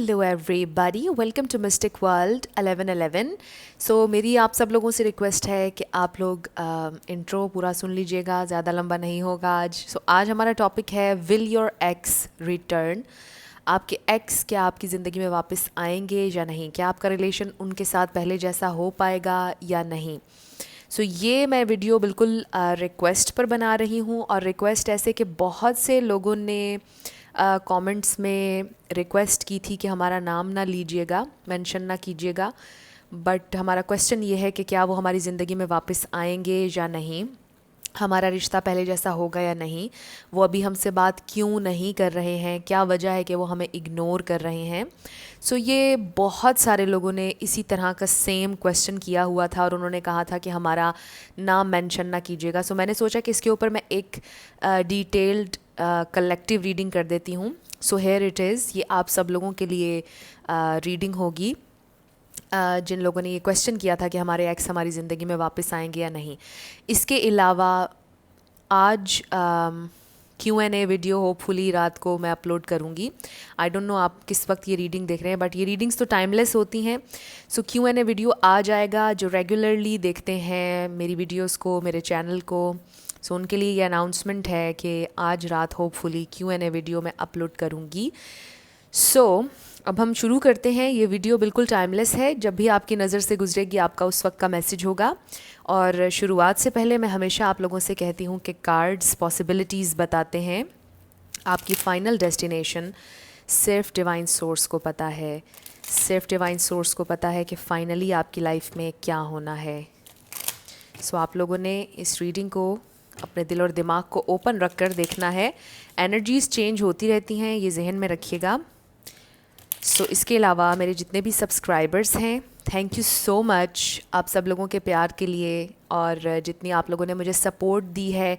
Hello everybody, welcome to mystic world 1111। मेरी आप सब लोगों से रिक्वेस्ट है कि आप लोग इंट्रो पूरा सुन लीजिएगा, ज़्यादा लंबा नहीं होगा आज। आज हमारा टॉपिक है विल योर एक्स रिटर्न। आपके एक्स क्या आपकी ज़िंदगी में वापस आएंगे या नहीं? क्या आपका रिलेशन उनके साथ पहले जैसा हो पाएगा या नहीं? ये मैं वीडियो बिल्कुल रिक्वेस्ट पर बना रही हूँ, और रिक्वेस्ट ऐसे कि बहुत से लोगों ने कमेंट्स में रिक्वेस्ट की थी कि हमारा नाम ना लीजिएगा, मेंशन ना कीजिएगा। बट हमारा क्वेश्चन ये है कि क्या वो हमारी ज़िंदगी में वापस आएंगे या नहीं, हमारा रिश्ता पहले जैसा होगा या नहीं, वो अभी हमसे बात क्यों नहीं कर रहे हैं, क्या वजह है कि वो हमें इग्नोर कर रहे हैं। ये बहुत सारे लोगों ने इसी तरह का सेम क्वेश्चन किया हुआ था और उन्होंने कहा था कि हमारा नाम मेंशन ना कीजिएगा। मैंने सोचा कि इसके ऊपर मैं एक डिटेल्ड कलेक्टिव रीडिंग कर देती हूँ। हेयर इट इज़, ये आप सब लोगों के लिए रीडिंग होगी जिन लोगों ने ये क्वेश्चन किया था कि हमारे एक्स हमारी ज़िंदगी में वापस आएंगे या नहीं। इसके अलावा आज Q&A वीडियो होपफुली रात को मैं अपलोड करूँगी। आई डोंट नो आप किस वक्त ये रीडिंग देख रहे हैं, बट ये रीडिंग्स तो टाइमलेस होती हैं। Q&A वीडियो आ जाएगा। जो रेगुलरली देखते हैं मेरी वीडियोस को, मेरे चैनल को, उनके लिए ये अनाउंसमेंट है कि आज रात होपफुली Q&A वीडियो मैं अपलोड करूँगी। अब हम शुरू करते हैं। ये वीडियो बिल्कुल टाइमलेस है, जब भी आपकी नज़र से गुजरेगी आपका उस वक्त का मैसेज होगा। और शुरुआत से पहले मैं हमेशा आप लोगों से कहती हूँ कि कार्ड्स पॉसिबिलिटीज़ बताते हैं, आपकी फ़ाइनल डेस्टिनेशन सिर्फ डिवाइन सोर्स को पता है। सिर्फ डिवाइन सोर्स को पता है कि फ़ाइनली आपकी लाइफ में क्या होना है। आप लोगों ने इस रीडिंग को अपने दिल और दिमाग को ओपन रख कर देखना है। एनर्जीज़ चेंज होती रहती हैं, ये जहन में रखिएगा। इसके अलावा मेरे जितने भी सब्सक्राइबर्स हैं, थैंक यू सो मच आप सब लोगों के प्यार के लिए, और जितनी आप लोगों ने मुझे सपोर्ट दी है।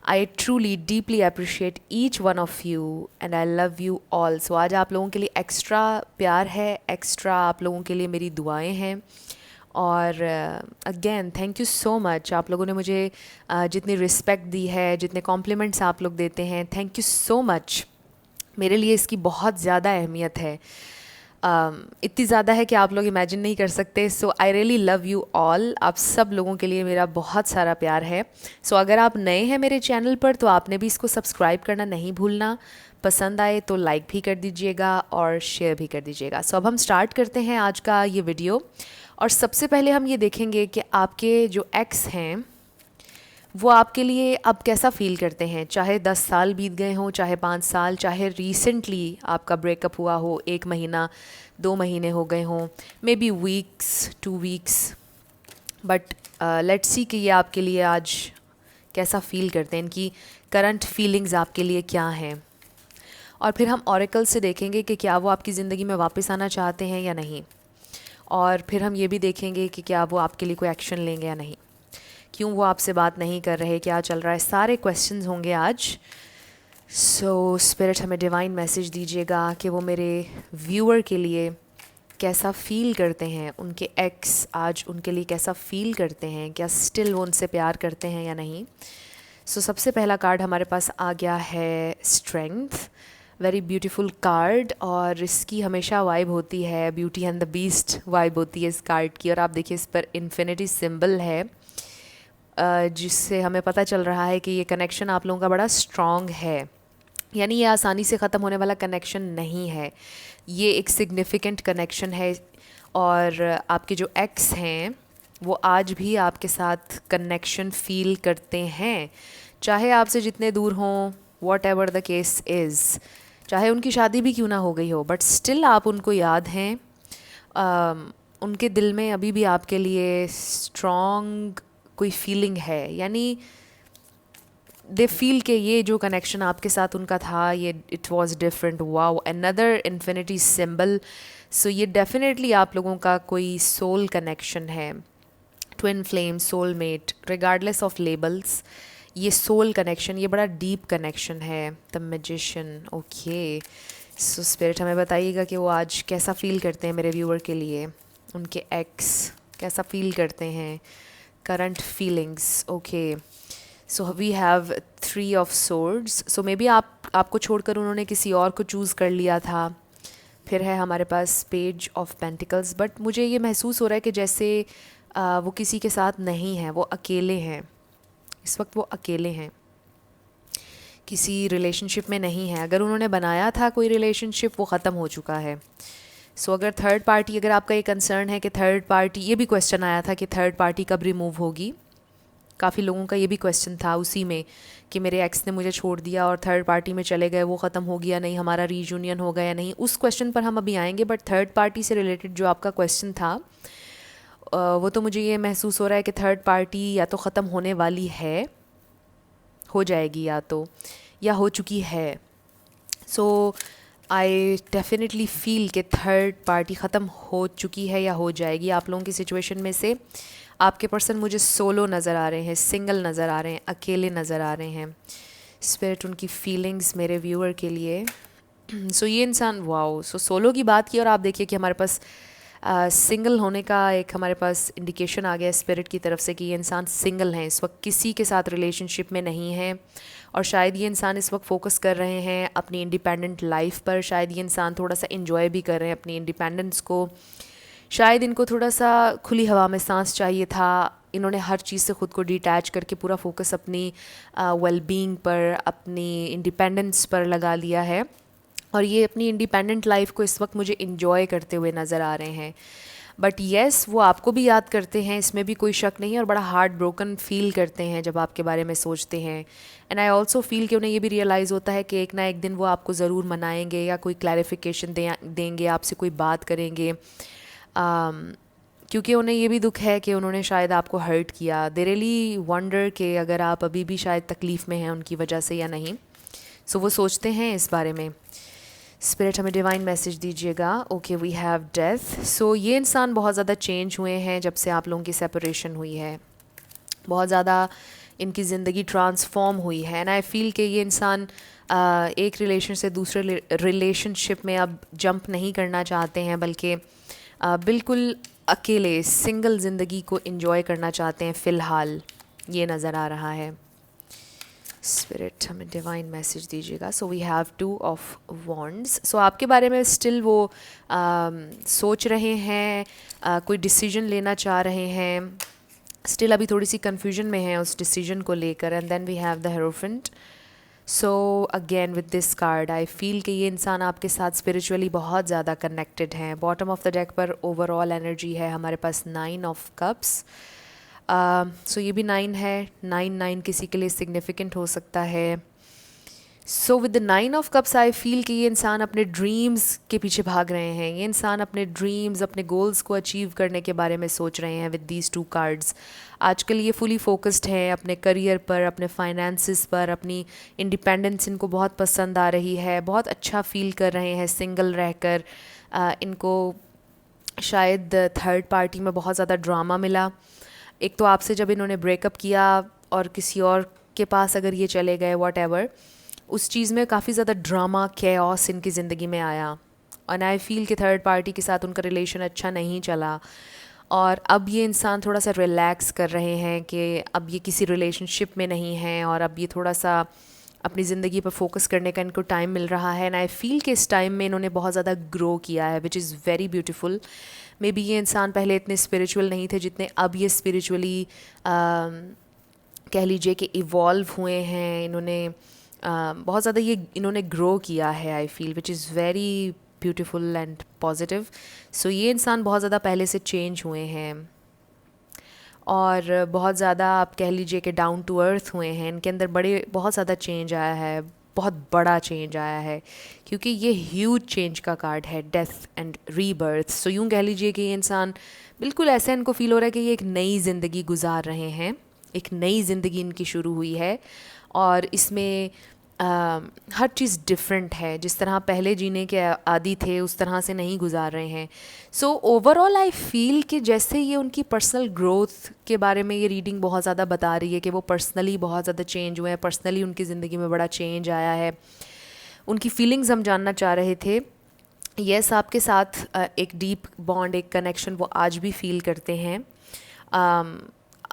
I truly deeply appreciate each one of you and I love you all. आज आप लोगों के लिए एक्स्ट्रा प्यार है, एक्स्ट्रा आप लोगों के लिए मेरी दुआएं हैं। और again thank you so much आप लोगों ने मुझे जितनी रिस्पेक्ट दी है, जितने कॉम्प्लीमेंट्स आप लोग देते हैं, थैंक यू सो मच। मेरे लिए इसकी बहुत ज़्यादा अहमियत है, इतनी ज़्यादा है कि आप लोग इमेजिन नहीं कर सकते। I really love you all. आप सब लोगों के लिए मेरा बहुत सारा प्यार है। अगर आप नए हैं मेरे चैनल पर तो आपने भी इसको सब्सक्राइब करना नहीं भूलना। पसंद आए तो लाइक भी कर दीजिएगा और शेयर भी कर दीजिएगा। अब हम स्टार्ट करते हैं आज का ये वीडियो। और सबसे पहले हम ये देखेंगे कि आपके जो एक्स हैं वो आपके लिए अब कैसा फ़ील करते हैं। चाहे 10 साल बीत गए हों, चाहे 5 साल, चाहे रिसेंटली आपका ब्रेकअप हुआ हो, 1 महीना 2 महीने हो गए हों, may be weeks 2 weeks, but let's see कि ये आपके लिए आज कैसा फ़ील करते हैं, इनकी करंट फीलिंग्स आपके लिए क्या हैं। और फिर हम ऑरेकल से देखेंगे कि क्या वो आपकी ज़िंदगी में वापस आना चाहते हैं या नहीं। और फिर हम ये भी देखेंगे कि क्या वो आपके लिए कोई एक्शन लेंगे या नहीं, क्यों वो आपसे बात नहीं कर रहे, क्या चल रहा है। सारे क्वेश्चंस होंगे आज। स्पिरिट हमें डिवाइन मैसेज दीजिएगा कि वो मेरे व्यूअर के लिए कैसा फ़ील करते हैं, उनके एक्स आज उनके लिए कैसा फ़ील करते हैं, क्या स्टिल वो उनसे प्यार करते हैं या नहीं। सबसे पहला कार्ड हमारे पास आ गया है स्ट्रेंथ। वेरी ब्यूटीफुल कार्ड, और इसकी हमेशा वाइब होती है beauty and the beast vibe होती है इस कार्ड की। और आप देखिए इस पर इन्फिनिटी सिंबल है, जिससे हमें पता चल रहा है कि ये कनेक्शन आप लोगों का बड़ा स्ट्रॉन्ग है। यानी ये आसानी से ख़त्म होने वाला कनेक्शन नहीं है, ये एक सिग्निफिकेंट कनेक्शन है। और आपके जो एक्स हैं वो आज भी आपके साथ कनेक्शन फ़ील करते हैं, चाहे आपसे जितने दूर हों, what ever the case is, चाहे उनकी शादी भी क्यों ना हो गई हो, बट स्टिल आप उनको याद हैं। उनके दिल में अभी भी आपके लिए स्ट्रॉन्ग कोई फीलिंग है। यानी दे फील के ये जो कनेक्शन आपके साथ उनका था, ये it was different. Wow, another infinity symbol. ये डेफिनेटली आप लोगों का कोई सोल कनेक्शन है, twin flame, soulmate, regardless of labels. ये सोल कनेक्शन, ये बड़ा डीप कनेक्शन है। The magician. ओके, स्पिरिट हमें बताइएगा कि वो आज कैसा फ़ील करते हैं मेरे व्यूअर के लिए, उनके एक्स कैसा फ़ील करते हैं, current feelings. Okay, we have 3 of swords। Maybe आपको छोड़कर उन्होंने किसी और को चूज़ कर लिया था, फिर है हमारे पास पेज ऑफ पेंटिकल्स, बट मुझे ये महसूस हो रहा है कि जैसे वो किसी के साथ नहीं है, वो अकेले हैं इस वक्त, वो अकेले हैं, किसी रिलेशनशिप में नहीं है। अगर उन्होंने बनाया था कोई रिलेशनशिप, वो ख़त्म हो चुका है। सो अगर थर्ड पार्टी, अगर आपका ये कंसर्न है कि थर्ड पार्टी, ये भी क्वेश्चन आया था कि थर्ड पार्टी कब रिमूव होगी, काफ़ी लोगों का ये भी क्वेश्चन था उसी में कि मेरे एक्स ने मुझे छोड़ दिया और थर्ड पार्टी में चले गए, वो ख़त्म हो गया नहीं, हमारा रीयूनियन हो गया या नहीं, उस क्वेश्चन पर हम अभी आएंगे। बट थर्ड पार्टी से रिलेटेड जो आपका क्वेश्चन था, वो तो मुझे ये महसूस हो रहा है कि थर्ड पार्टी या तो ख़त्म होने वाली है, हो जाएगी, या हो चुकी है। सो आई डेफिनेटली फील कि थर्ड पार्टी ख़त्म हो चुकी है या हो जाएगी। आप लोगों की सिचुएशन में से आपके पर्सन मुझे सोलो नज़र आ रहे हैं, सिंगल नज़र आ रहे हैं, अकेले नज़र आ रहे हैं। स्पिरिट उनकी फीलिंग्स मेरे व्यूअर के लिए सो ये इंसान, वाओ, सो सोलो की बात की और आप देखिए कि हमारे पास सिंगल होने का एक हमारे पास इंडिकेशन आ गया स्पिरिट की तरफ से कि ये इंसान सिंगल हैं, इस वक्त किसी के साथ रिलेशनशिप में नहीं है। और शायद ये इंसान इस वक्त फ़ोकस कर रहे हैं अपनी इंडिपेंडेंट लाइफ पर, शायद ये इंसान थोड़ा सा इंजॉय भी कर रहे हैं अपनी इंडिपेंडेंस को, शायद इनको थोड़ा सा खुली हवा में सांस चाहिए था। इन्होंने हर चीज़ से ख़ुद को डिटैच करके पूरा फोकस अपनी वेलबींग पर, अपनी इंडिपेंडेंस पर लगा लिया है, और ये अपनी इंडिपेंडेंट लाइफ को इस वक्त मुझे इंजॉय करते हुए नज़र आ रहे हैं। बट येस, वो आपको भी याद करते हैं, इसमें भी कोई शक नहीं है, और बड़ा हार्ट ब्रोकन फील करते हैं जब आपके बारे में सोचते हैं। एंड आई ऑल्सो फील कि उन्हें ये भी रियलाइज़ होता है कि एक ना एक दिन वो आपको ज़रूर मनाएंगे या कोई क्लैरिफिकेशन देंगे, आपसे कोई बात करेंगे, क्योंकि उन्हें ये भी दुख है कि उन्होंने शायद आपको हर्ट किया। दे रियली वंडर कि अगर आप अभी भी शायद तकलीफ़ में हैं उनकी वजह से या नहीं। सो वो सोचते हैं इस बारे में। स्पिरिट हमें डिवाइन मैसेज दीजिएगा। Okay, we have death. So ये इंसान बहुत ज़्यादा चेंज हुए हैं जब से आप लोगों की सेपरेशन हुई है, बहुत ज़्यादा इनकी ज़िंदगी ट्रांसफॉर्म हुई है। एंड आई फील कि ये इंसान एक रिलेशन से दूसरे रिलेशनशिप में अब जंप नहीं करना चाहते हैं, बल्कि बिल्कुल अकेले सिंगल ज़िंदगी को एंजॉय करना चाहते हैं फ़िलहाल, ये नज़र आ रहा है। स्पिरिट हमें डिवाइन मैसेज दीजिएगा। So we have 2 of wands. So आपके बारे में स्टिल वो सोच रहे हैं, कोई डिसीजन लेना चाह रहे हैं, स्टिल अभी थोड़ी सी कन्फ्यूजन में है उस डिसीजन को लेकर। And then we have the hierophant. So again with this card I feel कि ये इंसान आपके साथ स्पिरिचुअली बहुत ज़्यादा कनेक्टेड हैं। बॉटम ऑफ द डेक पर ओवरऑल एनर्जी है हमारे पास 9 ऑफ कप्स। सो ये भी 9 है, 9 किसी के लिए सिग्निफिकेंट हो सकता है। So with the 9 of cups I feel कि ये इंसान अपने ड्रीम्स के पीछे भाग रहे हैं, ये इंसान अपने ड्रीम्स, अपने गोल्स को अचीव करने के बारे में सोच रहे हैं विद दीज 2 कार्ड्स। आजकल ये फुली फोकस्ड है अपने करियर पर, अपने फाइनेंसिस पर, अपनी इंडिपेंडेंस इनको बहुत पसंद आ रही है, बहुत अच्छा फील कर रहे हैं सिंगल रहकर। इनको शायद थर्ड पार्टी में बहुत ज़्यादा ड्रामा मिला। एक तो आपसे जब इन्होंने ब्रेकअप किया और किसी और के पास अगर ये चले गए, वॉट एवर, उस चीज़ में काफ़ी ज़्यादा ड्रामा, कैओस इनकी ज़िंदगी में आया। और आई फील कि थर्ड पार्टी के साथ उनका रिलेशन अच्छा नहीं चला, और अब ये इंसान थोड़ा सा रिलैक्स कर रहे हैं कि अब ये किसी रिलेशनशिप में नहीं हैं, और अब ये थोड़ा सा अपनी ज़िंदगी पर फोकस करने का इनको टाइम मिल रहा है। एंड आई फील कि इस टाइम में इन्होंने बहुत ज़्यादा ग्रो किया है, विच is very beautiful. May be ये इंसान पहले इतने स्पिरिचुअल नहीं थे जितने अब ये स्पिरिचुअली कह लीजिए कि इवॉल्व हुए हैं। इन्होंने बहुत ज़्यादा ये इन्होंने ग्रो किया है, I feel, which is very beautiful and positive. So ये इंसान बहुत ज़्यादा पहले से चेंज हुए हैं, और बहुत ज़्यादा आप कह लीजिए कि डाउन टू अर्थ हुए हैं। इनके अंदर बहुत ज़्यादा चेंज आया है, बहुत बड़ा चेंज आया है, क्योंकि ये ह्यूज चेंज का कार्ड है, डेथ एंड रीबर्थ। सो यूँ कह लीजिए कि ये इंसान बिल्कुल ऐसे इनको फील हो रहा है कि ये एक नई ज़िंदगी गुजार रहे हैं, एक नई ज़िंदगी इनकी शुरू हुई है, और इसमें हर चीज़ डिफरेंट है। जिस तरह पहले जीने के आदी थे उस तरह से नहीं गुजार रहे हैं। सो ओवरऑल आई फील कि जैसे ये उनकी पर्सनल ग्रोथ के बारे में ये रीडिंग बहुत ज़्यादा बता रही है कि वो पर्सनली बहुत ज़्यादा चेंज हुए हैं, पर्सनली उनकी ज़िंदगी में बड़ा चेंज आया है। उनकी फीलिंग्स हम जानना चाह रहे थे। यस, आपके साथ एक डीप बॉन्ड, एक कनेक्शन वो आज भी फील करते हैं।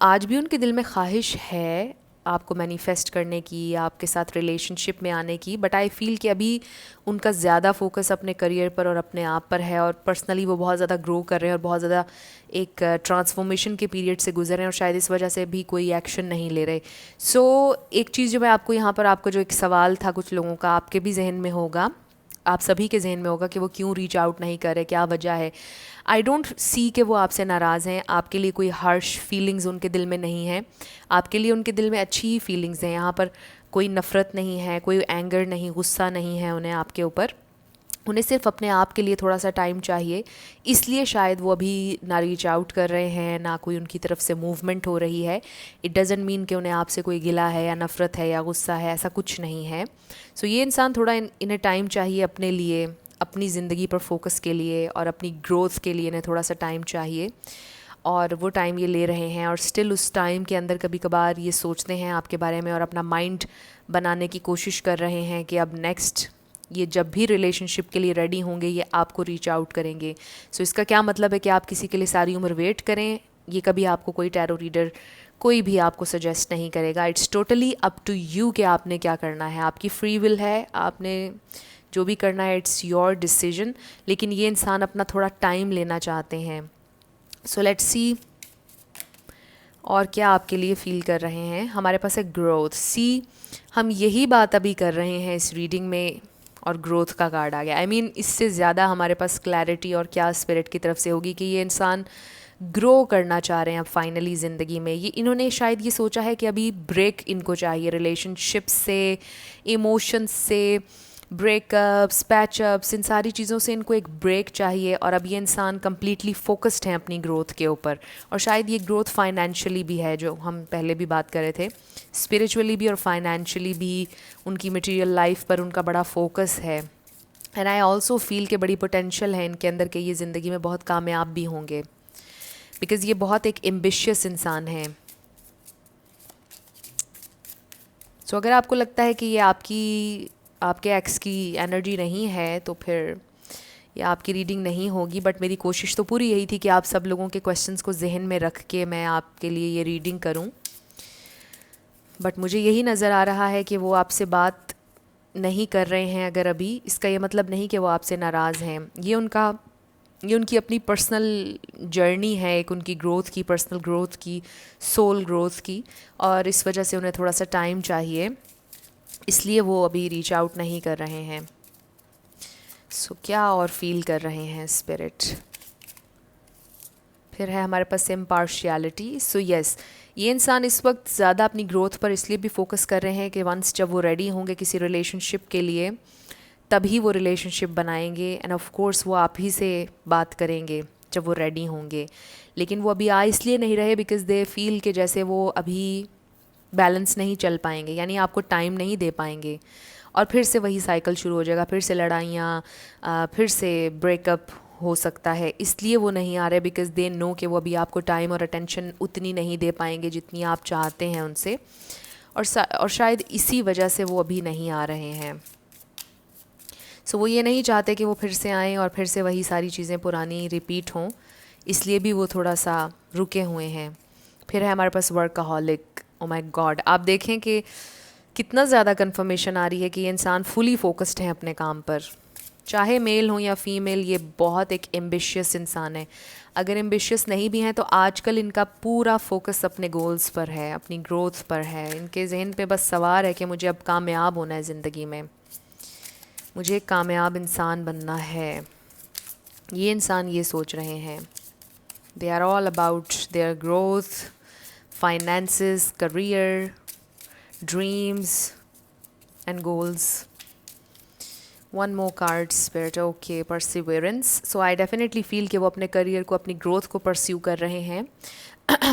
आज भी उनके दिल में ख्वाहिश है आपको मैनिफेस्ट करने की, आपके साथ रिलेशनशिप में आने की, बट आई फील कि अभी उनका ज़्यादा फोकस अपने करियर पर और अपने आप पर है, और पर्सनली वो बहुत ज़्यादा ग्रो कर रहे हैं और बहुत ज़्यादा एक ट्रांसफॉर्मेशन के पीरियड से गुजर रहे हैं, और शायद इस वजह से भी कोई एक्शन नहीं ले रहे। सो एक चीज़ जो मैं आपको यहाँ पर, आपका जो एक सवाल था कुछ लोगों का, आपके भी जहन में होगा, आप सभी के जहन में होगा कि वो क्यों रीच आउट नहीं कर रहे, क्या वजह है। आई डोंट सी कि वो आपसे नाराज़ हैं, आपके लिए कोई हार्श फीलिंग्स उनके दिल में नहीं है, आपके लिए उनके दिल में अच्छी ही फीलिंग्स हैं। यहाँ पर कोई नफ़रत नहीं है, कोई एंगर नहीं, गुस्सा नहीं है उन्हें आपके ऊपर। उन्हें सिर्फ अपने आप के लिए थोड़ा सा टाइम चाहिए, इसलिए शायद वो अभी ना रीच आउट कर रहे हैं, ना कोई उनकी तरफ से मूवमेंट हो रही है। इट डज़ंट मीन कि उन्हें आपसे कोई गिला है या नफ़रत है या गुस्सा है, ऐसा कुछ नहीं है। सो ये इंसान थोड़ा इन्हें टाइम चाहिए अपने लिए, अपनी ज़िंदगी पर फोकस के लिए और अपनी ग्रोथ के लिए इन्हें थोड़ा सा टाइम चाहिए, और वो टाइम ये ले रहे हैं। और स्टिल उस टाइम के अंदर कभी कभार ये सोचते हैं आपके बारे में और अपना माइंड बनाने की कोशिश कर रहे हैं कि अब नेक्स्ट ये जब भी रिलेशनशिप के लिए रेडी होंगे ये आपको रीच आउट करेंगे। सो इसका क्या मतलब है कि आप किसी के लिए सारी उम्र वेट करें, ये कभी आपको कोई टैरो रीडर कोई भी आपको सजेस्ट नहीं करेगा। It's totally up to you कि आपने क्या करना है, आपकी फ्री विल है, आपने जो भी करना है इट्स योर डिसीजन। लेकिन ये इंसान अपना थोड़ा टाइम लेना चाहते हैं। सो लेट्स सी और क्या आपके लिए फील कर रहे हैं। हमारे पास है ग्रोथ। सी, हम यही बात अभी कर रहे हैं इस रीडिंग में, और ग्रोथ का कार्ड आ गया। आई मीन इससे ज़्यादा हमारे पास क्लैरिटी और क्या स्पिरिट की तरफ से होगी कि ये इंसान ग्रो करना चाह रहे हैं अब फाइनली ज़िंदगी में। ये इन्होंने शायद ये सोचा है कि अभी ब्रेक इनको चाहिए रिलेशनशिप से, इमोशंस से, ब्रेकअप्स, पैचअप्स, इन सारी चीज़ों से इनको एक ब्रेक चाहिए। और अब ये इंसान कम्प्लीटली फोकस्ड हैं अपनी ग्रोथ के ऊपर, और शायद ये ग्रोथ फाइनेंशियली भी है, जो हम पहले भी बात कर रहे थे, स्पिरिचुअली भी और फाइनेंशियली भी उनकी मटेरियल लाइफ पर उनका बड़ा फोकस है। एंड आई ऑल्सो फील कि बड़ी पोटेंशियल है इनके अंदर कि ये ज़िंदगी में बहुत कामयाब भी होंगे, बिकॉज़ ये बहुत एक एम्बिशियस इंसान है। सो अगर आपको लगता है कि ये आपके एक्स की एनर्जी नहीं है, तो फिर ये आपकी रीडिंग नहीं होगी। बट मेरी कोशिश तो पूरी यही थी कि आप सब लोगों के क्वेश्चंस को जहन में रख के मैं आपके लिए ये रीडिंग करूं। बट मुझे यही नज़र आ रहा है कि वो आपसे बात नहीं कर रहे हैं अगर अभी, इसका ये मतलब नहीं कि वो आपसे नाराज़ हैं। ये उनकी अपनी पर्सनल जर्नी है, एक उनकी ग्रोथ की, पर्सनल ग्रोथ की, सोल ग्रोथ की, और इस वजह से उन्हें थोड़ा सा टाइम चाहिए, इसलिए वो अभी रीच आउट नहीं कर रहे हैं। सो क्या और फील कर रहे हैं स्पिरिट। फिर है हमारे पास इम्पार्शियलिटी। सो यस, ये इंसान इस वक्त ज़्यादा अपनी ग्रोथ पर इसलिए भी फोकस कर रहे हैं कि वंस जब वो रेडी होंगे किसी रिलेशनशिप के लिए, तभी वो रिलेशनशिप बनाएंगे। एंड ऑफ कोर्स वो आप ही से बात करेंगे जब वो रेडी होंगे। लेकिन वो अभी आ इसलिए नहीं रहे बिकॉज दे फील कि जैसे वो अभी बैलेंस नहीं चल पाएंगे, यानी आपको टाइम नहीं दे पाएंगे, और फिर से वही साइकिल शुरू हो जाएगा, फिर से लड़ाइयाँ, फिर से ब्रेकअप हो सकता है। इसलिए वो नहीं आ रहे बिकॉज दे नो कि वो अभी आपको टाइम और अटेंशन उतनी नहीं दे पाएंगे जितनी आप चाहते हैं उनसे, और शायद इसी वजह से वो अभी नहीं आ रहे हैं। सो वो ये नहीं चाहते कि वो फिर से आएँ और फिर से वही सारी चीज़ें पुरानी रिपीट हों, इसलिए भी वो थोड़ा सा रुके हुए हैं। फिर है हमारे पास वर्कaholic। ओ माय गॉड, आप देखें कि कितना ज़्यादा कंफर्मेशन आ रही है कि ये इंसान फुली फोकस्ड हैं अपने काम पर, चाहे मेल हो या फीमेल। ये बहुत एक एम्बिशियस इंसान है। अगर एम्बिशियस नहीं भी हैं तो आजकल इनका पूरा फोकस अपने गोल्स पर है, अपनी ग्रोथ पर है। इनके जहन पे बस सवार है कि मुझे अब कामयाब होना है ज़िंदगी में, मुझे एक कामयाब इंसान बनना है। ये इंसान ये सोच रहे हैं। They are all about their growth, finances, career, dreams and goals. One more card spirit. Okay, perseverance. So I definitely feel कि वो अपने करियर को, अपनी ग्रोथ को परस्यू कर रहे हैं।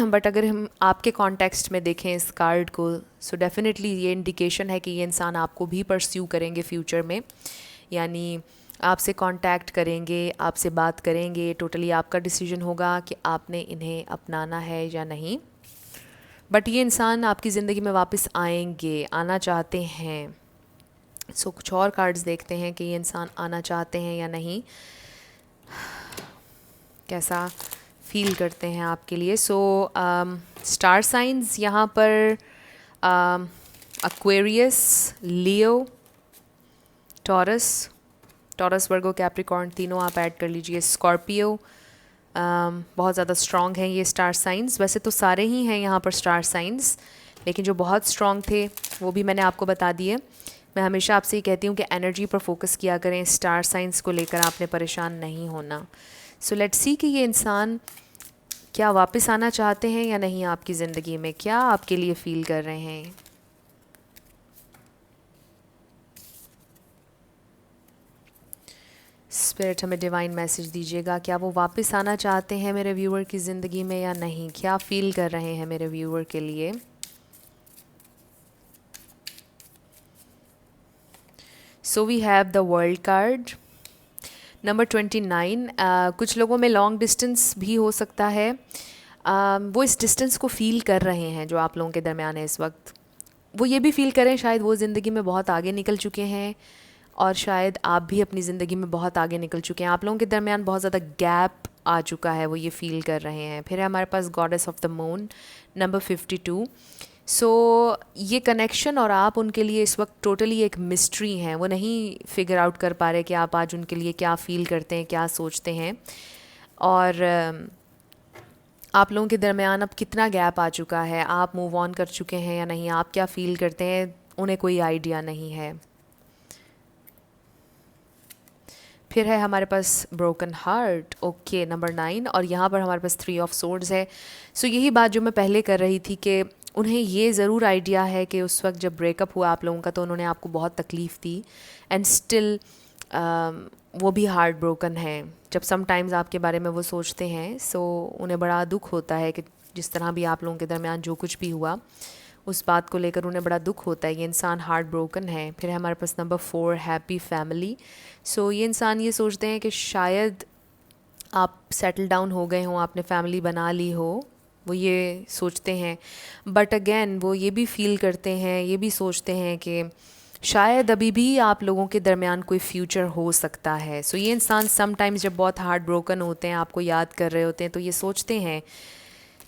बट अगर हम आपके कॉन्टेक्स्ट में देखें इस कार्ड को, सो डेफिनेटली ये इंडिकेशन है कि ये इंसान आपको भी परस्यू करेंगे फ्यूचर में, यानी आपसे कांटेक्ट करेंगे, आपसे बात करेंगे। टोटली आपका डिसीजन होगा कि आपने इन्हें अपनाना है या नहीं। बट ये इंसान आपकी ज़िंदगी में वापस आएंगे, आना चाहते हैं। सो कुछ और कार्ड्स देखते हैं कि ये इंसान आना चाहते हैं या नहीं, कैसा फील करते हैं आपके लिए। सो स्टार साइंस यहाँ पर एक्वेरियस, लियो, टॉरस, टॉरस, वर्गो, कैप्रिकॉर्न, तीनों आप ऐड कर लीजिए, स्कॉर्पियो। बहुत ज़्यादा स्ट्रॉन्ग हैं ये स्टार साइंस। वैसे तो सारे ही हैं यहाँ पर स्टार साइंस, लेकिन जो बहुत स्ट्रॉन्ग थे वो भी मैंने आपको बता दिए। मैं हमेशा आपसे ये कहती हूँ कि एनर्जी पर फोकस किया करें, स्टार साइंस को लेकर आपने परेशान नहीं होना। सो लेट्स सी कि ये इंसान क्या वापस आना चाहते हैं या नहीं आपकी ज़िंदगी में, क्या आपके लिए फ़ील कर रहे हैं। स्पिरिट हमें डिवाइन मैसेज दीजिएगा, क्या वो वापस आना चाहते हैं मेरे व्यूअर की ज़िंदगी में या नहीं, क्या फ़ील कर रहे हैं मेरे व्यूअर के लिए। So we have the world card, number 29। कुछ लोगों में लॉन्ग डिस्टेंस भी हो सकता है। वो इस डिस्टेंस को फ़ील कर रहे हैं जो आप लोगों के दरमियान है इस वक्त। वो ये भी फ़ील करें शायद वो ज़िंदगी में बहुत आगे निकल चुके हैं, और शायद आप भी अपनी ज़िंदगी में बहुत आगे निकल चुके हैं। आप लोगों के दरमियान बहुत ज़्यादा गैप आ चुका है, वो ये फ़ील कर रहे हैं। फिर है हमारे पास goddess of the moon, number 52। So ये कनेक्शन और आप उनके लिए इस वक्त टोटली एक मिस्ट्री हैं। वो नहीं फिगर आउट कर पा रहे कि आप आज उनके लिए क्या फ़ील करते हैं, क्या सोचते हैं, और आप लोगों के दरमियान अब कितना गैप आ चुका है, आप मूव ऑन कर चुके हैं या नहीं, आप क्या फ़ील करते हैं, उन्हें कोई आइडिया नहीं है। फिर है हमारे पास ब्रोकन हार्ट, ओके, नंबर 9, और यहाँ पर हमारे पास 3 ऑफ सोर्ड्स है। सो यही बात जो मैं पहले कर रही थी कि उन्हें ये ज़रूर आइडिया है कि उस वक्त जब ब्रेकअप हुआ आप लोगों का तो उन्होंने आपको बहुत तकलीफ़ दी, एंड स्टिल वो भी हार्ट ब्रोकन है। जब सम टाइम्स आपके बारे में वो सोचते हैं, सो उन्हें बड़ा दुख होता है कि जिस तरह भी आप लोगों के दरमियान जो कुछ भी हुआ उस बात को लेकर उन्हें बड़ा दुख होता है। ये इंसान हार्ट ब्रोकन है। फिर है हमारे पास नंबर 4, हैप्पी फैमिली। सो ये इंसान ये सोचते हैं कि शायद आप सेटल डाउन हो गए हों, आपने फैमिली बना ली हो, वो ये सोचते हैं। बट अगेन वो ये भी फील करते हैं, ये भी सोचते हैं कि शायद अभी भी आप लोगों के दरमियान कोई फ्यूचर हो सकता है। सो ये इंसान समटाइम्स जब बहुत हार्ट ब्रोकन होते हैं, आपको याद कर रहे होते हैं, तो ये सोचते हैं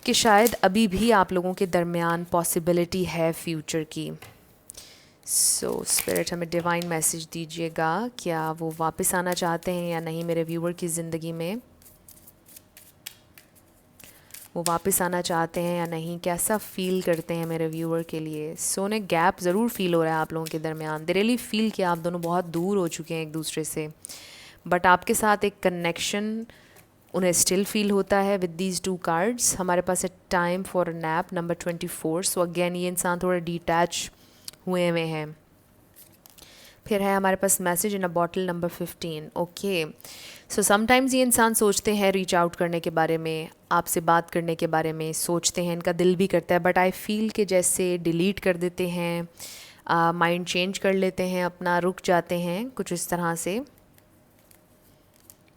कि शायद अभी भी आप लोगों के दरमियान पॉसिबिलिटी है फ्यूचर की। सो स्पिरिट हमें डिवाइन मैसेज दीजिएगा, क्या वो वापस आना चाहते हैं या नहीं मेरे व्यूअर की ज़िंदगी में, वो वापस आना चाहते हैं या नहीं, कैसा फ़ील करते हैं मेरे व्यूअर के लिए। सो उन्हें गैप ज़रूर फील हो रहा है आप लोगों के दरमियान। दे रियली फील कि आप दोनों बहुत दूर हो चुके हैं एक दूसरे से, बट आपके साथ एक कनेक्शन उन्हें स्टिल फील होता है विद दीज 2 कार्ड्स। हमारे पास है time for a nap, number 24। So again ये इंसान थोड़ा डिटैच हुए हुए हैं। फिर है हमारे पास message in a bottle, number 15, okay. So sometimes ये इंसान सोचते हैं रीच आउट करने के बारे में, आपसे बात करने के बारे में सोचते हैं, इनका दिल भी करता है, बट आई फील कि जैसे डिलीट कर देते हैं, माइंड चेंज कर लेते हैं अपना, रुक जाते हैं कुछ इस तरह से।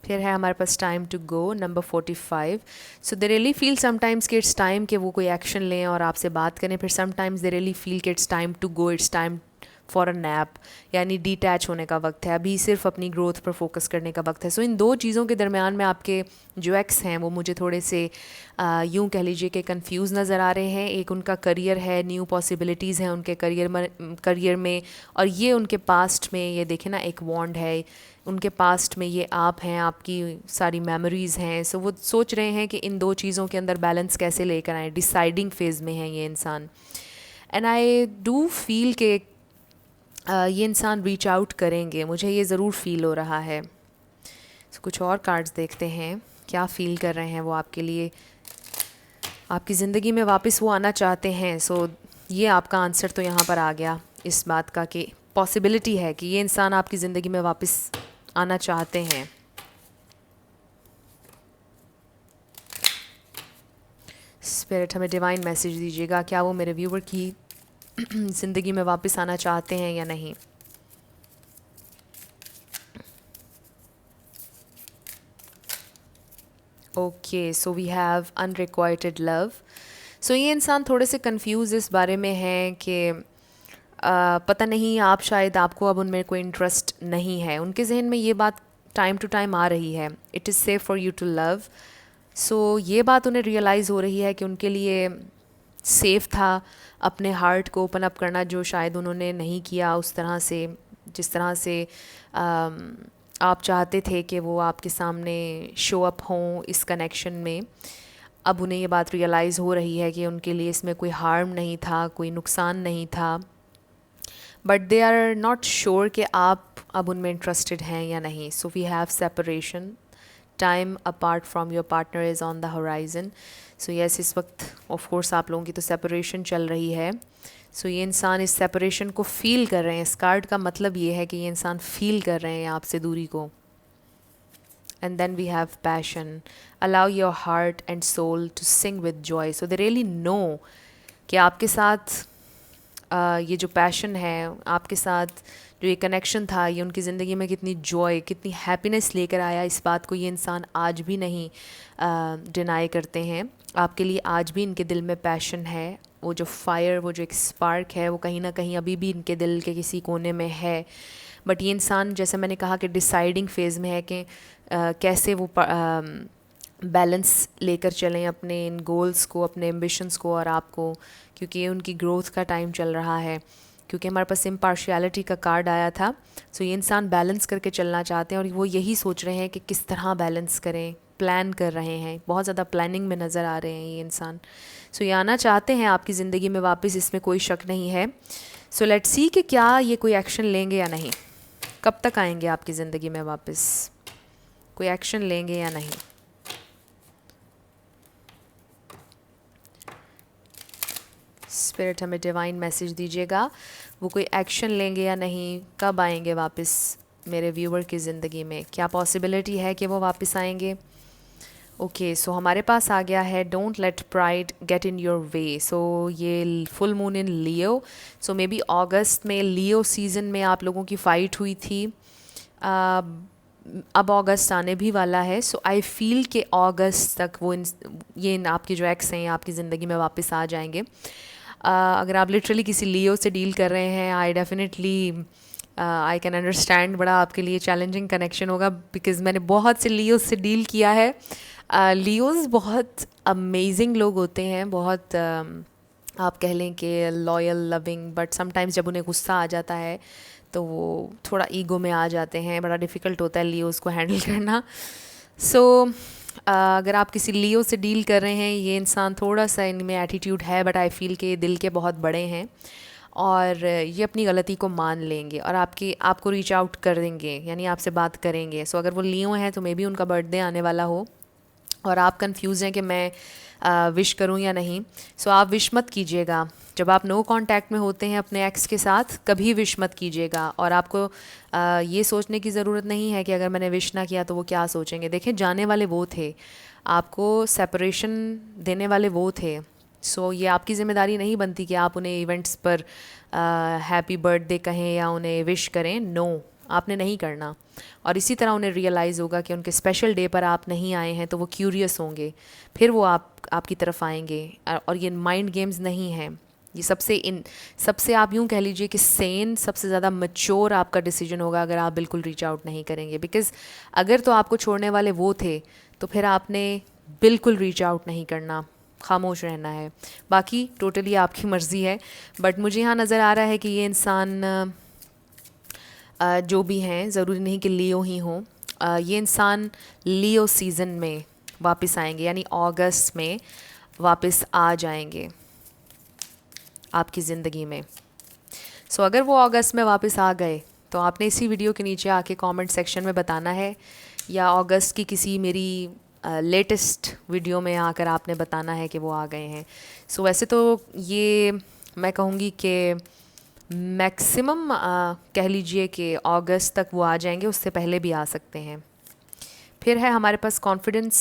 फिर है हमारे पास time to go, number 45। So they really feel sometimes कि इट्स टाइम कि वो कोई एक्शन लें और आपसे बात करें। फिर समटाइम्स दे रियली फील कि it's time to go, it's time for a nap, यानी डिटैच होने का वक्त है, अभी सिर्फ अपनी ग्रोथ पर फोकस करने का वक्त है। सो इन दो चीज़ों के दरमियान में आपके जो एक्स हैं वो मुझे थोड़े से यूँ कह लीजिए कि कंफ्यूज नज़र आ रहे हैं। एक उनका करियर है, न्यू पॉसिबिलिटीज़ हैं उनके करियर में, और ये उनके पास्ट में, ये देखें ना, एक वॉन्ड है, उनके पास्ट में ये आप हैं, आपकी सारी मेमोरीज़ हैं। सो वो सोच रहे हैं कि इन दो चीज़ों के अंदर बैलेंस कैसे लेकर आएँ, डिसाइडिंग फेज़ में है ये इंसान। एंड आई डू फील कि ये इंसान रीच आउट करेंगे, मुझे ये ज़रूर फील हो रहा है। so, कुछ और कार्ड्स देखते हैं क्या फ़ील कर रहे हैं वो आपके लिए, आपकी ज़िंदगी में वापस वो आना चाहते हैं। सो ये आपका आंसर तो यहाँ पर आ गया इस बात का कि पॉसिबिलिटी है कि ये इंसान आपकी ज़िंदगी में वापस आना चाहते हैं। स्पिरिट हमें डिवाइन मैसेज दीजिएगा, क्या वो मेरे व्यूवर की ज़िंदगी में वापस आना चाहते हैं या नहीं। Okay, so we have unrequited love. So ये इंसान थोड़े से कंफ्यूज इस बारे में हैं कि पता नहीं, आप शायद आपको अब उनमें कोई इंटरेस्ट नहीं है। उनके जहन में ये बात टाइम टू टाइम आ रही है, it is safe for you to love. So ये बात उन्हें रियलाइज़ हो रही है कि उनके लिए सेफ था अपने हार्ट को ओपन अप करना, जो शायद उन्होंने नहीं किया उस तरह से जिस तरह से आप चाहते थे कि वो आपके सामने शो अप हों इस कनेक्शन में। अब उन्हें ये बात रियलाइज़ हो रही है कि उनके लिए इसमें कोई हार्म नहीं था, कोई नुकसान नहीं था, but they are not sure कि आप अब उनमें इंटरेस्टेड हैं या नहीं। So we have separation, time apart from your partner is on the horizon. So yes, इस वक्त ऑफ कोर्स आप लोगों की तो सेपरेशन चल रही है। सो ये इंसान इस सेपरेशन को फील कर रहे हैं। इस कार्ड का मतलब ये है कि ये इंसान फील कर रहे हैं आपसे दूरी को। And then we have passion, allow your heart and soul to sing with joy. So they really know कि आपके साथ ये जो पैशन है, आपके साथ जो ये कनेक्शन था, ये उनकी ज़िंदगी में कितनी जॉय, कितनी हैप्पीनेस लेकर आया, इस बात को ये इंसान आज भी नहीं डिनाई करते हैं। आपके लिए आज भी इनके दिल में पैशन है। वो जो फायर, वो जो एक स्पार्क है, वो कहीं ना कहीं अभी भी इनके दिल के किसी कोने में है। बट ये इंसान, जैसे मैंने कहा, कि डिसाइडिंग फेज़ में है कि कैसे वो बैलेंस लेकर चलें अपने इन गोल्स को, अपने एम्बिशंस को और आपको, क्योंकि ये उनकी ग्रोथ का टाइम चल रहा है। क्योंकि हमारे पास इम्पार्शियलिटी का कार्ड आया था। सो ये इंसान बैलेंस करके चलना चाहते हैं और वो यही सोच रहे हैं कि किस तरह बैलेंस करें, प्लान कर रहे हैं, बहुत ज़्यादा प्लानिंग में नज़र आ रहे हैं ये इंसान। सो ये आना चाहते हैं आपकी ज़िंदगी में वापस, इसमें कोई शक नहीं है। सो लेट्स सी कि क्या ये कोई एक्शन लेंगे या नहीं, कब तक आएंगे आपकी ज़िंदगी में वापस, कोई एक्शन लेंगे या नहीं। स्पिरिट हमें डिवाइन मैसेज दीजिएगा, वो कोई एक्शन लेंगे या नहीं, कब आएंगे वापस मेरे व्यूअर की ज़िंदगी में, क्या पॉसिबिलिटी है कि वो वापस आएंगे। ओके, सो हमारे पास आ गया है don't let pride get in your way. So ये full moon in Leo. So maybe अगस्त में लियो सीज़न में आप लोगों की फ़ाइट हुई थी। अब अगस्त आने भी वाला है। सो आई फील कि अगस्त तक वो ये आपके जो एक्स हैं आपकी ज़िंदगी में वापस आ जाएंगे। अगर आप लिटरली किसी लियो से डील कर रहे हैं, I definitely I can understand, बड़ा आपके लिए चैलेंजिंग कनेक्शन होगा, बिकॉज़ मैंने बहुत से लियोज से डील किया है। लियोज बहुत अमेजिंग लोग होते हैं, बहुत आप कह लें कि लॉयल, लविंग, बट समटाइम्स जब उन्हें गुस्सा आ जाता है तो वो थोड़ा ईगो में आ जाते हैं। बड़ा डिफ़िकल्ट होता है लियोज को हैंडल करना। सो अगर आप किसी लियो से डील कर रहे हैं, ये इंसान थोड़ा सा इनमें एटीट्यूड है, बट आई फील कि दिल के बहुत बड़े हैं और ये अपनी गलती को मान लेंगे और आपको रीच आउट कर देंगे, यानी आपसे बात करेंगे। सो अगर वो लियो हैं तो मे बी उनका बर्थडे आने वाला हो और आप कंफ्यूज हैं कि मैं विश करूं या नहीं। सो आप विश मत कीजिएगा। जब आप नो कांटेक्ट में होते हैं अपने एक्स के साथ, कभी विश मत कीजिएगा। और आपको ये सोचने की ज़रूरत नहीं है कि अगर मैंने विश ना किया तो वो क्या सोचेंगे। देखें, जाने वाले वो थे, आपको सेपरेशन देने वाले वो थे। सो ये आपकी ज़िम्मेदारी नहीं बनती कि आप उन्हें इवेंट्स पर हैप्पी बर्थडे कहें या उन्हें विश करें। नो, आपने नहीं करना। और इसी तरह उन्हें रियलाइज़ होगा कि उनके स्पेशल डे पर आप नहीं आए हैं तो वो क्यूरियस होंगे, फिर वो आपकी तरफ आएंगे। और ये माइंड गेम्स नहीं हैं, ये सबसे आप यूँ कह लीजिए कि सेन, सबसे ज़्यादा मैच्योर आपका डिसीजन होगा अगर आप बिल्कुल रीच आउट नहीं करेंगे। बिकॉज़ अगर तो आपको छोड़ने वाले वो थे तो फिर आपने बिल्कुल रीच आउट नहीं करना, खामोश रहना है। बाकी टोटली आपकी मर्ज़ी है। बट मुझे यहाँ नज़र आ रहा है कि ये इंसान जो भी हैं, ज़रूरी नहीं कि लियो ही हों, ये इंसान लियो सीज़न में वापस आएंगे, यानी अगस्त में वापस आ जाएंगे आपकी ज़िंदगी में। सो अगर वो अगस्त में वापस आ गए तो आपने इसी वीडियो के नीचे आके कमेंट सेक्शन में बताना है, या अगस्त की किसी मेरी लेटेस्ट वीडियो में आकर आपने बताना है कि वो आ गए हैं। सो वैसे तो ये मैं कहूँगी कि मैक्सिमम कह लीजिए कि अगस्त तक वो आ जाएंगे, उससे पहले भी आ सकते हैं। फिर है हमारे पास confidence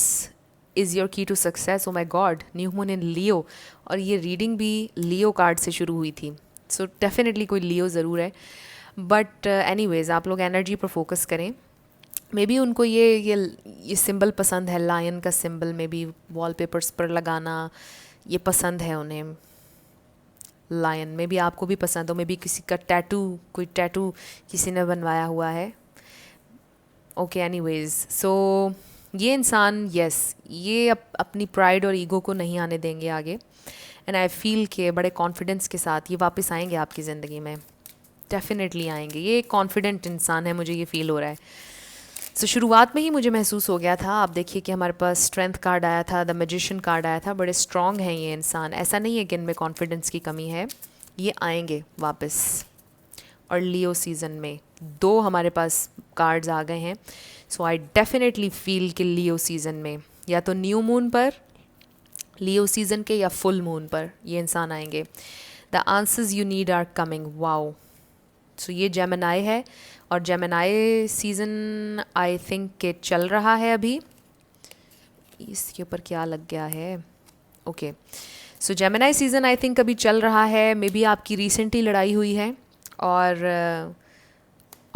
is your key to success. Oh my god, new moon in Leo, और ये रीडिंग भी लियो कार्ड से शुरू हुई थी। सो डेफिनेटली कोई लियो ज़रूर है। बट एनीवेज़, आप लोग एनर्जी पर फोकस करें। मे बी उनको ये सिंबल पसंद है, लायन का सिंबल, मे बी वॉलपेपर्स पर लगाना ये पसंद है उन्हें। लायन में भी आपको भी पसंद हो, मे बी किसी का कोई टैटू किसी ने बनवाया हुआ है। ओके, एनीवेज, सो ये इंसान ये अपनी प्राइड और ईगो को नहीं आने देंगे आगे। एंड आई फील कि बड़े कॉन्फिडेंस के साथ ये वापस आएंगे आपकी ज़िंदगी में, डेफिनेटली आएंगे। ये एक कॉन्फिडेंट इंसान है, मुझे ये फ़ील हो रहा है। सो शुरुआत में ही मुझे महसूस हो गया था। आप देखिए कि हमारे पास स्ट्रेंथ कार्ड आया था, द मैजिशियन कार्ड आया था। बड़े स्ट्रॉन्ग हैं ये इंसान, ऐसा नहीं है कि इनमें कॉन्फिडेंस की कमी है। ये आएंगे वापस। और लियो सीज़न में 2 हमारे पास कार्ड्स आ गए हैं। सो आई डेफिनेटली फील कि लियो सीज़न में या तो न्यू मून पर, लियो सीज़न के, या फुल मून पर ये इंसान आएंगे। The answers you need are coming. Wow. So ये जेमिनाई है, और जेमिनाई सीज़न आई थिंक के चल रहा है अभी। इसके ऊपर क्या लग गया है? Okay, so Gemini season I think अभी चल रहा है। मे बी आपकी रिसेंटली लड़ाई हुई है और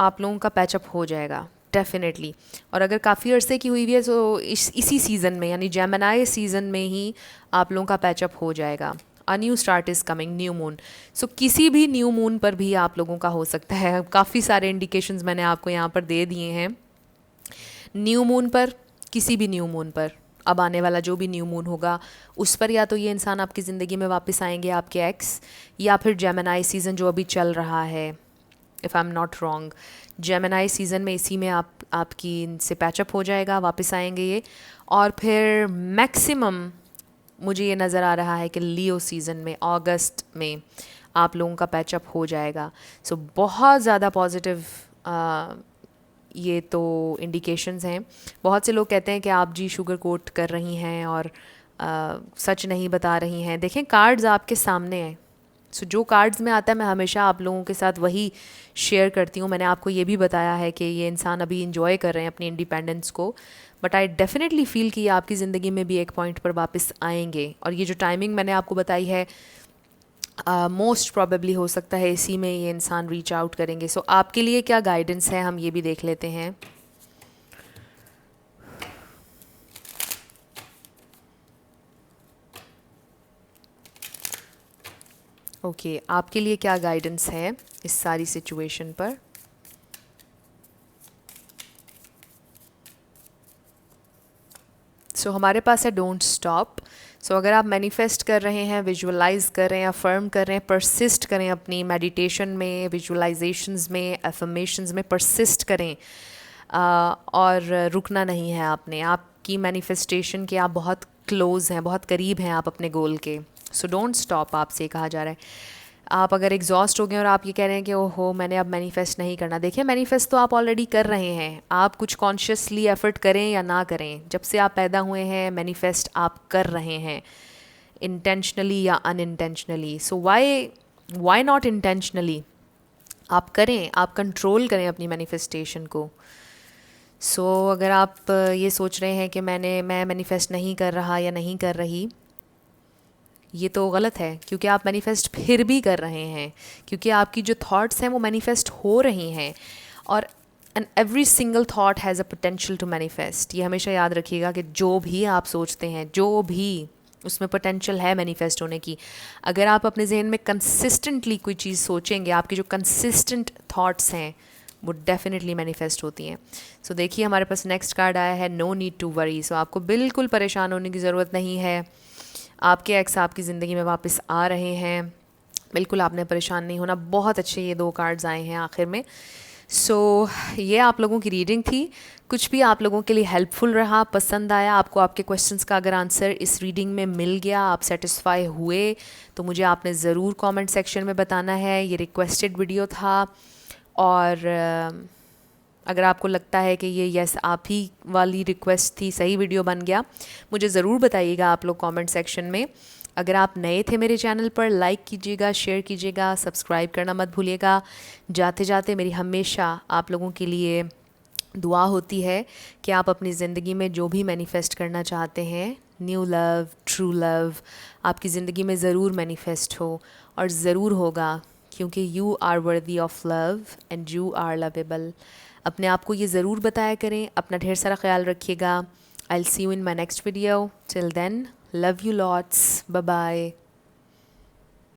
आप लोगों का पैचअप हो जाएगा डेफिनेटली। और अगर काफ़ी अरसे की हुई है तो इसी सीज़न में, यानी जेमिनाई सीज़न में ही आप लोगों का पैचअप हो जाएगा। A new start is coming, new moon. So किसी भी न्यू मून पर भी आप लोगों का हो सकता है। काफ़ी सारे इंडिकेशंस मैंने आपको यहाँ पर दे दिए हैं। न्यू मून पर, किसी भी न्यू मून पर, अब आने वाला जो भी न्यू मून होगा उस पर या तो ये इंसान आपकी ज़िंदगी में वापस आएंगे, आपके एक्स, या फिर जेमिनाई सीज़न जो अभी चल रहा है, if I am not wrong, Gemini season में इसी में आपकी इनसे पैचअप हो जाएगा, वापस आएंगे ये। और फिर मैक्सिमम मुझे ये नज़र आ रहा है कि लियो सीज़न में अगस्त में आप लोगों का पैचअप हो जाएगा। सो बहुत ज़्यादा पॉजिटिव ये तो इंडिकेशंस हैं। बहुत से लोग कहते हैं कि आप जी शुगर कोट कर रही हैं और सच नहीं बता रही हैं। देखें, कार्ड्स आपके सामने हैं। सो जो कार्ड्स में आता है मैं हमेशा आप लोगों के साथ वही शेयर करती हूँ। मैंने आपको ये भी बताया है कि ये इंसान अभी इंजॉय कर रहे हैं अपनी इंडिपेंडेंस को, बट आई डेफिनेटली फ़ील कि ये आपकी ज़िंदगी में भी एक पॉइंट पर वापस आएंगे। और ये जो टाइमिंग मैंने आपको बताई है, मोस्ट प्रॉबेबली हो सकता है इसी में ये इंसान रीच आउट करेंगे। सो आपके लिए क्या गाइडेंस है, हम ये भी देख लेते हैं। ओके, आपके लिए क्या गाइडेंस है इस सारी सिचुएशन पर? सो हमारे पास है डोंट स्टॉप। सो अगर आप मैनिफेस्ट कर रहे हैं, विजुअलाइज कर रहे हैं, अफर्म कर रहे हैं, परसिस्ट करें अपनी मेडिटेशन में, विजुअलाइजेशंस में, अफर्मेशंस में परसिस्ट करें। और रुकना नहीं है आपने। आपकी मैनिफेस्टेशन के आप बहुत क्लोज़ हैं, बहुत करीब हैं आप अपने गोल के। सो डोंट स्टॉप आपसे कहा जा रहा है। आप अगर एग्जॉस्ट हो गए और आप ये कह रहे हैं कि ओहो मैंने अब मैनिफेस्ट नहीं करना, देखिए मैनिफेस्ट तो आप ऑलरेडी कर रहे हैं। आप कुछ कॉन्शियसली एफर्ट करें या ना करें, जब से आप पैदा हुए हैं मैनिफेस्ट आप कर रहे हैं, इंटेंशनली या unintentionally. So why not intentionally आप करें, आप कंट्रोल करें अपनी मैनिफेस्टेशन को। सो अगर आप ये सोच रहे हैं कि मैं मैनिफेस्ट नहीं कर रहा या नहीं कर रही, ये तो गलत है, क्योंकि आप मैनिफेस्ट फिर भी कर रहे हैं, क्योंकि आपकी जो थॉट्स हैं वो मैनिफेस्ट हो रही हैं। और and every single thought has a potential to manifest. ये हमेशा याद रखिएगा कि जो भी आप सोचते हैं, जो भी उसमें पोटेंशियल है मैनिफेस्ट होने की। अगर आप अपने जहन में कंसिस्टेंटली कोई चीज़ सोचेंगे, आपकी जो कंसिस्टेंट थॉट्स हैं वो डेफिनेटली मैनिफेस्ट होती हैं। सो देखिए हमारे पास नेक्स्ट कार्ड आया है नो नीड टू वरी। सो आपको बिल्कुल परेशान होने की ज़रूरत नहीं है। आपके एक्स आपकी ज़िंदगी में वापस आ रहे हैं, बिल्कुल आपने परेशान नहीं होना। बहुत अच्छे ये 2 कार्ड्स आए हैं आखिर में। सो ये आप लोगों की रीडिंग थी। कुछ भी आप लोगों के लिए हेल्पफुल रहा, पसंद आया, आपको आपके क्वेश्चंस का अगर आंसर इस रीडिंग में मिल गया, आप सेटिस्फाई हुए, तो मुझे आपने ज़रूर कमेंट सेक्शन में बताना है। ये रिक्वेस्टेड वीडियो था, और अगर आपको लगता है कि ये यस आप ही वाली रिक्वेस्ट थी, सही वीडियो बन गया, मुझे ज़रूर बताइएगा आप लोग कमेंट सेक्शन में। अगर आप नए थे मेरे चैनल पर, लाइक कीजिएगा, शेयर कीजिएगा, सब्सक्राइब करना मत भूलिएगा। जाते जाते मेरी हमेशा आप लोगों के लिए दुआ होती है कि आप अपनी ज़िंदगी में जो भी मैनिफेस्ट करना चाहते हैं, न्यू लव, ट्रू लव, आपकी ज़िंदगी में ज़रूर मैनिफेस्ट हो, और ज़रूर होगा, क्योंकि you are worthy of love and you are lovable. अपने आप को ये ज़रूर बताया करें। अपना ढेर सारा ख्याल रखिएगा। I will see you in my next video. Till then, love you lots, bye bye.